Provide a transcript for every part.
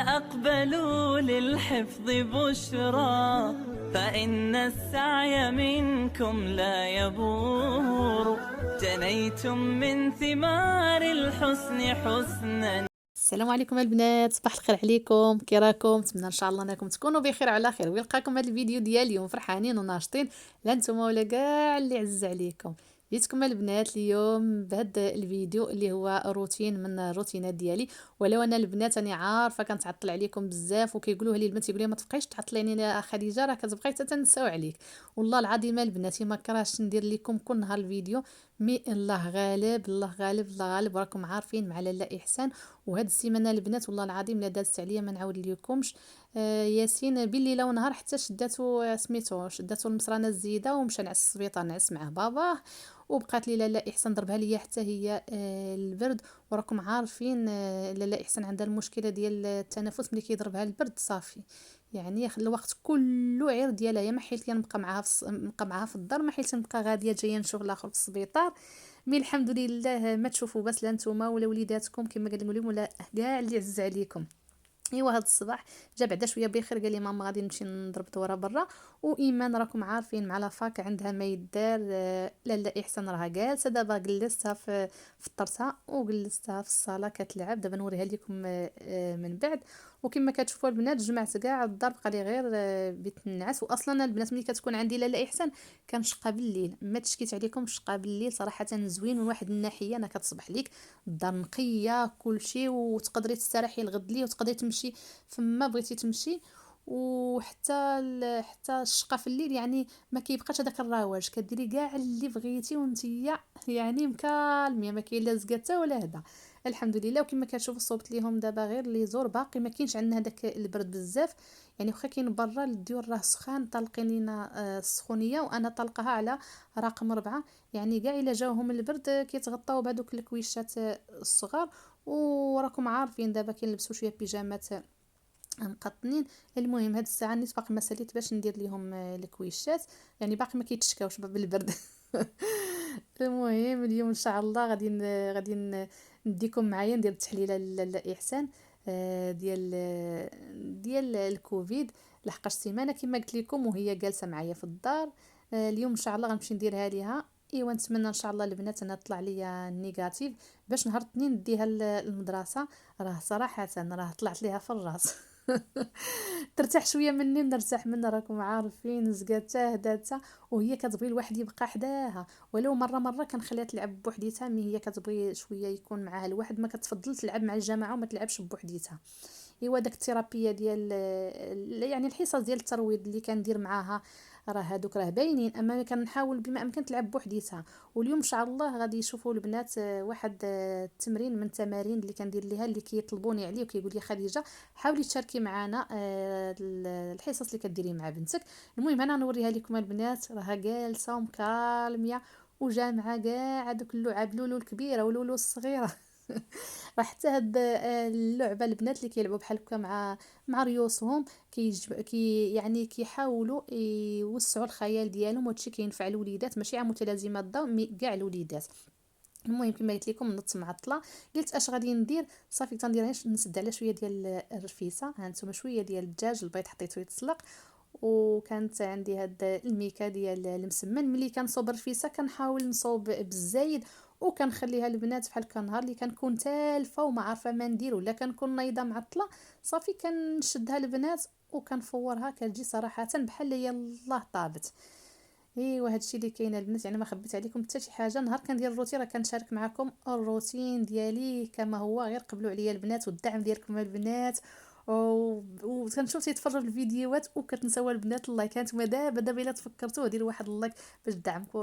أقبلوا للحفظ بشرى، فإن السعي منكم لا يبور، جنيتم من ثمار الحسن حسنا. السلام عليكم البنات، صباح الخير عليكم. كي راكم؟ نتمنى ان شاء الله انكم تكونوا بخير وعلى خير ويلقاكم هذا الفيديو ديال اليوم فرحانين وناشطين، لا نتوما ولا كاع اللي عز عليكم. جيتكم البنات اليوم بهذا الفيديو اللي هو روتين من الروتينات ديالي. ولو انا البنات راني عارفه كنتعطل عليكم بزاف وكيقولوا لي البنات، يقولوا لي ما تبقايش تعطليني يا خديجه، راه كتبقاي تنساو عليك. والله العظيم البنات ما كرهتش ندير لكم كل نهار الفيديو، مي الله غالب الله غالب الله غالب، راكم عارفين مع لاله احسان. وهاد السيمانه البنات والله العظيم لا دازت عليا ما نعاود لكمش. ياسين بالليل ونهار حتى شداتو سميتو شداتو المصرانه الزيده ومشى نعس السبيطار نعس معاه باباه. وبقات لي لاله احسان ضربها ليا حتى هي البرد. وراكم عارفين لاله احسان عندها المشكله ديال التنفس، ملي كيضربها البرد صافي يعني الوقت كله عير ديالها. يا ما حيلت نبقى معاها نبقى معاها في الدار، ما حيلت نبقى غاديه جايه نشوف الاخر في السبيطار. مي الحمد لله ما تشوفوا بس لا نتوما ولا وليداتكم كما قال لكم ولا كاع اللي عز عليكم. ايوا هاد الصباح جا بعدا شويه بخير، قال لي ماما غادي نمشي نضرب دوره برا. وايمان راكم عارفين مع لافاك عندها ما يدار. لاله احسان راها جالسه دابا، جلستها في الطرسه وجلستها في الصاله كتلعب. دابا نوريها لكم من بعد. وكما كتشوفوا البنات جمعت كاع الدار، بقى لي غير بيت النعاس. واصلا البنات ملي كتكون عندي لاله احسان كنشقى بالليل، ما تشكيت عليكم شقى بالليل صراحه زوين من واحد الناحيه. انا كتصبح ليك الدار نقيه كلشي، وتقدري تستراحي الغد لي وتقدري تمشي فما بغيتي تمشي. وحتى حتى الشقه في الليل يعني ما كيبقاش هذاك الرواج، كديري كاع اللي بغيتي وانتيا يعني مكالميه، ما كاين لا زكاته ولا هذا. الحمد لله. وكما كتشوفوا صوبت ليهم دابا غير لي زور، باقي ما كاينش عندنا هذاك البرد بزاف يعني. واخا كاين برا الديور راه سخان، طالقين لينا السخونيه وانا طلقها على رقم 4. يعني كاع الا جاوهم البرد كيتغطاو بهذوك الكويشات الصغار. وراكم عارفين دابا كنلبسوا شويه بيجامات مقطنين. المهم هاد الساعه نيت باقي ما ساليت باش ندير ليهم الكويشات، يعني باقي ما كيتشكاوش بالبرد. المهم اليوم ان شاء الله نديكم معايا ندير التحليله للاحسان ديال الكوفيد. لحقاش سيمانه كما قلت لكم وهي جالسه معايا في الدار. اليوم ان شاء الله غنمشي نديرها ليها. ايوا نتمنى ان شاء الله البنات انها تطلع ليا نيجاتيف باش نهار الاثنين نديها للمدرسه. راه صراحه راه طلعت ليها في الراس. ترتاح شويه مني ونرتاح منها، راكم عارفين زقاتها هداتها وهي كتبغي الواحد يبقى حداها. ولو مره كنخليها تلعب بوحديتها، مي هي كتبغي شويه يكون معاها الواحد، ما كتفضل تلعب مع الجماعه وما تلعبش بوحديتها. ايوا داك الثيرابيه ديال يعني الحصص ديال الترويض اللي كندير معاها راه هادوك راه باينين، اما كنحاول بما امكن تلعب بوحديتها. واليوم ان شاء الله غادي يشوفوا البنات واحد التمرين من التمارين اللي كندير ليها، اللي كيطلبوني عليه وكيقول لي خديجه حاولي تشاركي معنا الحصص اللي كديري مع بنتك. المهم انا نوريها لكم البنات، راها جالسه ومكالميه وجامعه كاع هذوك اللعاب، لولو الكبيره ولولو الصغيره. راه حتى هاد اللعبه البنات اللي كيلعبوا بحال هكا مع ريوسهم يعني كيحاولوا يوسعوا الخيال ديالهم، وهادشي كينفع الوليدات ماشي على متلازمات الضوء مي كاع الوليدات. المهم كما قلت لكم نضت معطله، قلت اش غادي ندير صافي تندير نسد على شويه ديال الرفيسه. ها انتم شويه ديال الدجاج البيض حطيته يتسلق، وكانت عندي هاد الميكه ديال المسمن. ملي كنصوب الرفيسه كنحاول نصوب بالزايد وكنخليها البنات بحال هكا. نهار اللي كنكون تالفه وما عارفه ما ندير ولا كنكون نايضه معطله صافي كنشدها البنات وكنفورها، كتجي صراحه بحال يلاه طابت. ايوا هادشي اللي كاين البنات، يعني ما خبيت عليكم حتى شي حاجه. نهار كندير الروتين راه كنشارك معكم الروتين ديالي كما هو، غير قبلوا عليا البنات والدعم ديالكم البنات. وكنشوف تيتفرجوا الفيديوهات وكتنساو البنات اللايك. نتوما دابا الا تفكرتوا ديروا واحد اللايك باش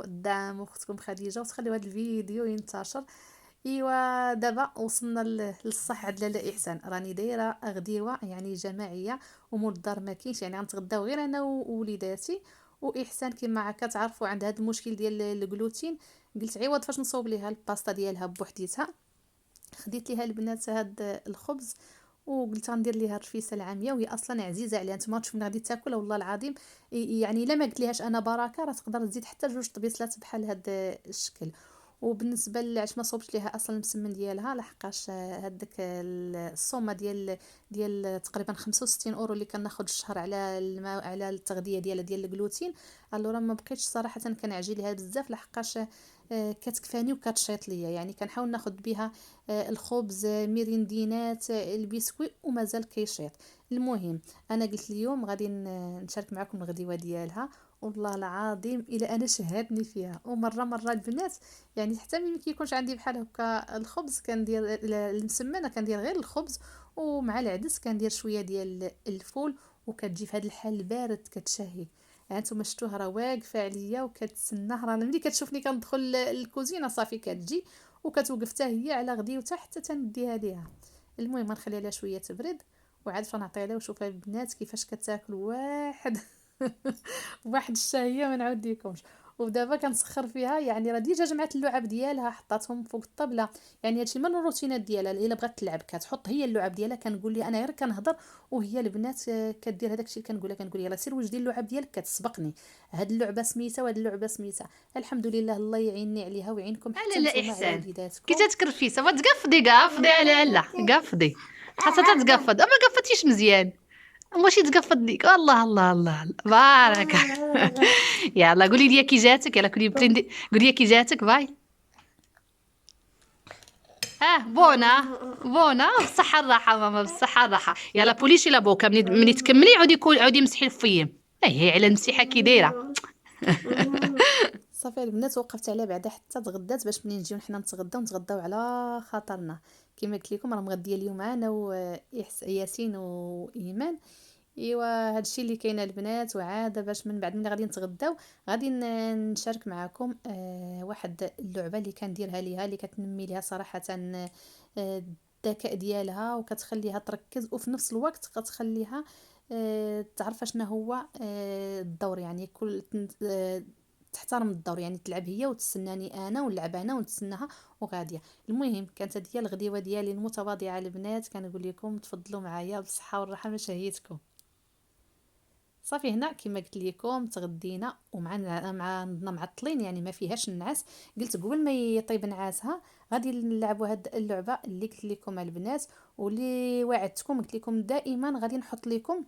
دعموا اختكم خديجه وتخليوا هذا الفيديو ينتشر. ايوا دابا وصلنا للصح عند لاله احسان، راني دايره غديوه يعني جماعيه ومول الدار ما كاينش، يعني غنتغداو غير انا ووليداتي. واحسان كما كتعرفوا عند هذا المشكل ديال الجلوتين. قلت عوض فاش نصوب ليها الباستا ديالها بوحديتها، خديت ليها البنات هاد الخبز وقلت غندير ليها الرفيسه العاميه وهي اصلا عزيزه عليها. نتوما تشوفوا غادي تاكلها والله العظيم يعني الا ما قلت ليهاش انا بركه راه تقدر تزيد حتى 2 طبيصلات بحال هاد الشكل. وبالنسبه لعلاش ما صوبتش ليها اصلا المسمن ديالها لحقاش هذاك الصومه ديال تقريبا 65 اورو اللي كناخذ الشهر على الماء على التغذيه ديال الجلوتين. الوغ ما بقيتش صراحه كنعجي ليها بزاف لحقاش كتكفاني وكتشيط ليا، يعني كنحاول ناخذ بها الخبز، ميريندينات، البسكوي ومازال كيشيط. المهم انا قلت اليوم غادي نشارك معكم الغديوه ديالها، والله العظيم الا انا شهادني فيها. ومره البنات يعني حتى ملي كيكونش عندي بحال هكا الخبز كندير المسمنه، كندير غير الخبز ومع العدس كندير شويه ديال الفول، وكتجي في هذا الحال البارد كتشهي. هانتوما شفتوها راه واقفه عليا وكتسنى، راه ملي كتشوفني كندخل الكوزينه صافي كتجي وكتوقف حتى هي على غديوتها حتى تنديها ليها. المهم غنخليها لها شويه تبرد وعاد فنعطيها لها. وشوفوا البنات كيفاش كتاكل واحد واحد الشهيه ما نعاود ليكمش. ودابا كنسخر فيها، يعني راه ديجا جمعت اللعاب ديالها حطاتهم فوق الطبله، يعني هادشي من الروتينات ديالها. الا بغات تلعب كتحط هي اللعاب ديالها، كنقول لي انا غير كنهضر وهي البنات كدير هذاك الشيء اللي كنقول يلاه سير وجدي اللعاب ديالك كتسبقني، هاد اللعبه سميتها وهاد اللعبه سميتها. الحمد لله الله يعيني عليها ويعينكم حتى لا نتوما على احسان وليداتكم. كي تتكرفي سوا تقفدي على لا قفدي خاصها تقفد، اما قفدتيش مزيان ماشي تقفد ليك. الله الله الله الله بارك. يلا قولي لي كي جاتك، يلا قولي لي كي جاتك باي. بونا بونا بالصحة الراحة ماما بالصحة الراحة. يلا بوليشي لا بوكا مني تكملي عودي مسحي الفيم. هي على المسيحة كي دايرة. صافي البنات وقفت عليها بعدا حتى تغدات باش منين نجيو حنا نتغداو على خاطرنا. كما قلت لكم راه مغديه اليوم انا وياسين وايمان. ايوا هادشي اللي كاين البنات. وعاده باش من بعد ملي غادي نتغداو غادي نشارك معكم واحد اللعبه اللي كنديرها ليها، اللي كتنمي ليها صراحه الذكاء ديالها وكتخليها تركز، وفي نفس الوقت كتخليها تعرف شنو هو الدور، يعني كل تحترم الدور، يعني تلعب هي وتستناني انا ونلعب انا ونتسناها وغاديه. المهم كانت هذه الغديوه ديالي المتواضعه البنات، كنقول لكم تفضلوا معايا بالصحه والراحه ما شهيتكم. صافي هنا كما قلت لكم تغدينا ومعنا معطلين، يعني ما فيهاش النعاس. قلت قبل ما يطيب نعاسها غادي نلعبوا هاد اللعبه اللي قلت لكم البنات، واللي وعدتكم قلت لكم دائما غادي نحط لكم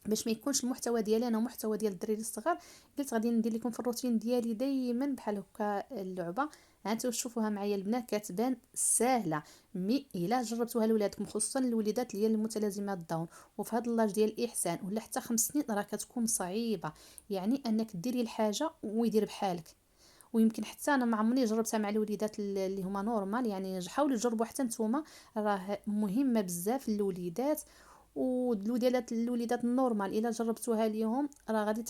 باش ما يكونش المحتوى ديالي انا ومحتوى ديال الدراري الصغار. قلت غادي ندير لكم في الروتين ديالي دائما بحال هكا اللعبه. هانتو شوفوها معايا البنات كتبان سهله، مي الا جربتوها لولادكم خصوصا الوليدات اللي هي المتلازمات داون وفي هذا اللاج ديال احسان ولا حتى 5 سنين راه كتكون صعيبه، يعني انك ديري الحاجه ويدير بحالك. ويمكن حتى انا ما عمرني جربتها مع الوليدات اللي هما نورمال، يعني حاولوا تجربوا حتى نتوما، راه مهمه بزاف للوليدات. الوليدات النورمال الا جربتوها اليوم راه غادي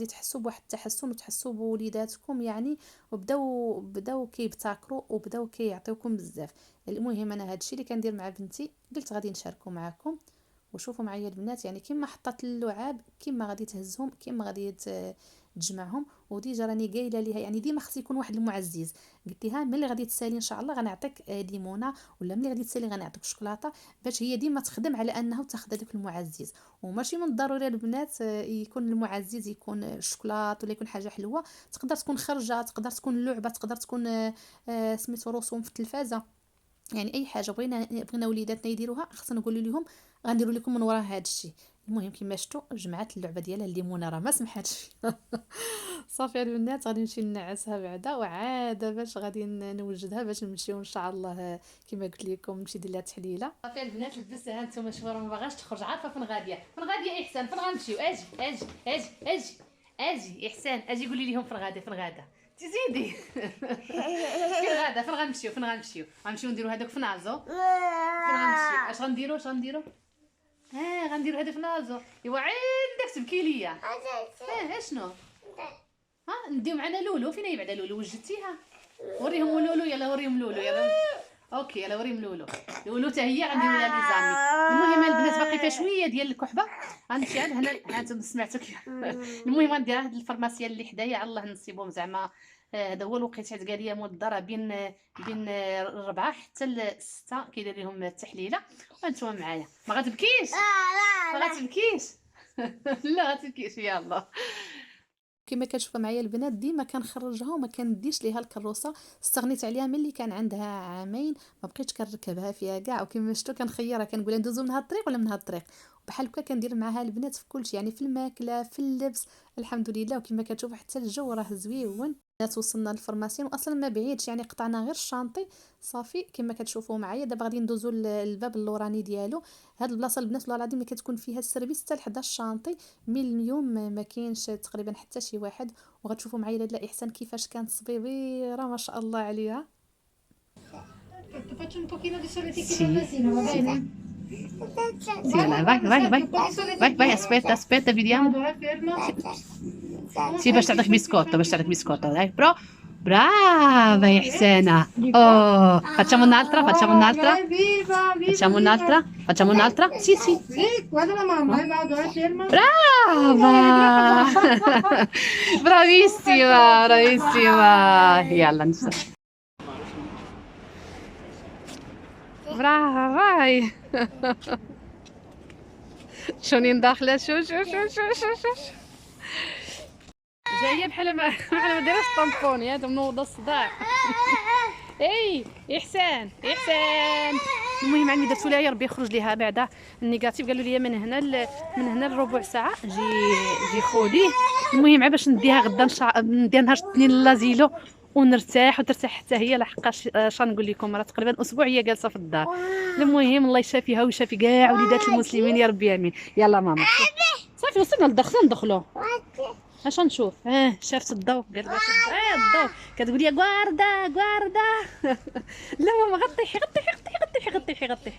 تحسوا بواحد التحسن وتحسوا بوليداتكم، يعني بداو كيبتكروا وبداو كيعطيوكم بزاف. المهم انا هادشي اللي كندير مع بنتي قلت غادي نشاركه معكم. وشوفوا معايا البنات، يعني كيما حطات اللعاب كيما غادي تهزهم كيما غادي تجمعهم. وديجا راني قايله ليها يعني ديما خص يكون واحد المعزز. قلت لها ملي غادي تسالي ان شاء الله غنعطيك ليمونه، ولا ملي غادي تسالي غنعطيك شوكولاته، باش هي ديما تخدم على انها تاخذ هذاك المعزز. وماشي من الضروري البنات يكون المعزز يكون الشوكولاط ولا يكون حاجه حلوه، تقدر تكون خرجه، تقدر تكون لعبه، تقدر تكون سميتو رسوم في التلفازه، يعني اي حاجه بغينا وليداتنا يديروها خصنا نقول لهم غنديروا لكم من وراء هذا الشيء. المهم كما شفتوا جمعت اللعبه ديالها الليمونه راه ما سمحاتش فيها. صافي البنات غادي نمشي نعسها بعدا، وعاد باش غادي نوجدها باش نمشيو ان شاء الله كما قلت لكم نمشي ندير لها تحليله. صافي البنات لبستها نتوما شوفوا راه ما باغاش تخرج، عارفه فين غاديه احسان، فين غنمشيو؟ اجي احسان اجي قولي لهم فين غاده تزيدي. فين غنمشيو غنمشيو هذاك في نازو. فين غنمشيو اش غنديرو غنديرو هذا في نازو. ايوا عندك تبكي ليا اشنو نديو معنا لولو. فين هي بعدا لولو؟ وجدتيها؟ وريهم لولو، يلا وريهم لولو يلا. اوكي يلا وريهم لولو حتى هي غنديروا لها لي زامي. المهم البنات باقي فيها شويه ديال الكحبه غنمشي عند هنا هانتم سمعتوا كيف. المهم غنديرها هاد الفرماسيه اللي حدايا على الله نصيبهم زعما هذا هو الوقيت حيت قال لي مدة بين 4 حتى 6 كيدير لهم التحليله. وانتم معايا ما غتبكيش؟ ما غتبكيش. لا غتبكيش يلا. كما كتشوفوا معايا البنات ديما كنخرجها وما كنديش ليها الكروسه، استغنيت عليها ملي كان عندها عامين، ما بقيتش كنركبها فيها كاع، وكما شفتوا كنخيرها كنقولها ندوزو من هاد الطريق ولا من هاد الطريق، بحال هكا كندير معها البنات في كلشي، يعني في الماكله في اللبس الحمد لله. وكما كتشوفوا حتى الجو راه زويون. وصلنا للفورماسيون اصلا ما بعيدش، يعني قطعنا غير الشانطي صافي. كما كتشوفوا معايا دابا غادي ندوزو للباب اللوراني ديالو. هاد البلاصه البنات والله العظيم كتكون فيها السيرفيس حتى ل 11 شانطي، من اليوم ما كاينش تقريبا حتى شي واحد. وغتشوفوا معايا لاله احسان كيفاش كانت صبيبيره ما شاء الله عليها. Sì, vai, vai, vai, vai, vai, aspetta, aspetta, vediamo. Sì, باش تعطيك بسكوتة، باش تعطيك بسكوتة، dai, brava Ixsena. Oh, facciamo un'altra, facciamo un'altra, facciamo un'altra, facciamo un'altra. Sì, sì. Guarda la mamma, vado, ferma. Brava! Bravissima, bravissima. Yalla, نشوف. برافو vai. شونين داخله شو شو شو شو شو شو جايه بحال ما دايراش طامبون يا منوضه الصداع. اي احسان احسان. المهم عندي درتو لها يا ربي يخرج ليها بعدا النيجاتيف، قالوا لي من هنا لربع ساعه جي خوليه. المهم باش نديها غدا نديها نهار الاثنين لازيلو ونرتاح وترتاح حتى هي، لحقاش نقول لكم راه تقريبا اسبوع هي جالسه في الدار. المهم الله يشافيها ويشافي كاع وليدات المسلمين يا ربي امين. يلا ماما صافي وصلنا للدخل ندخلوا. اش نشوف شافت الضوء قالت الضوء كتقول لي غواردا غواردا. لا ماما غطيحي غطيحي غطيحي غطيحي غطيحي غطيحي.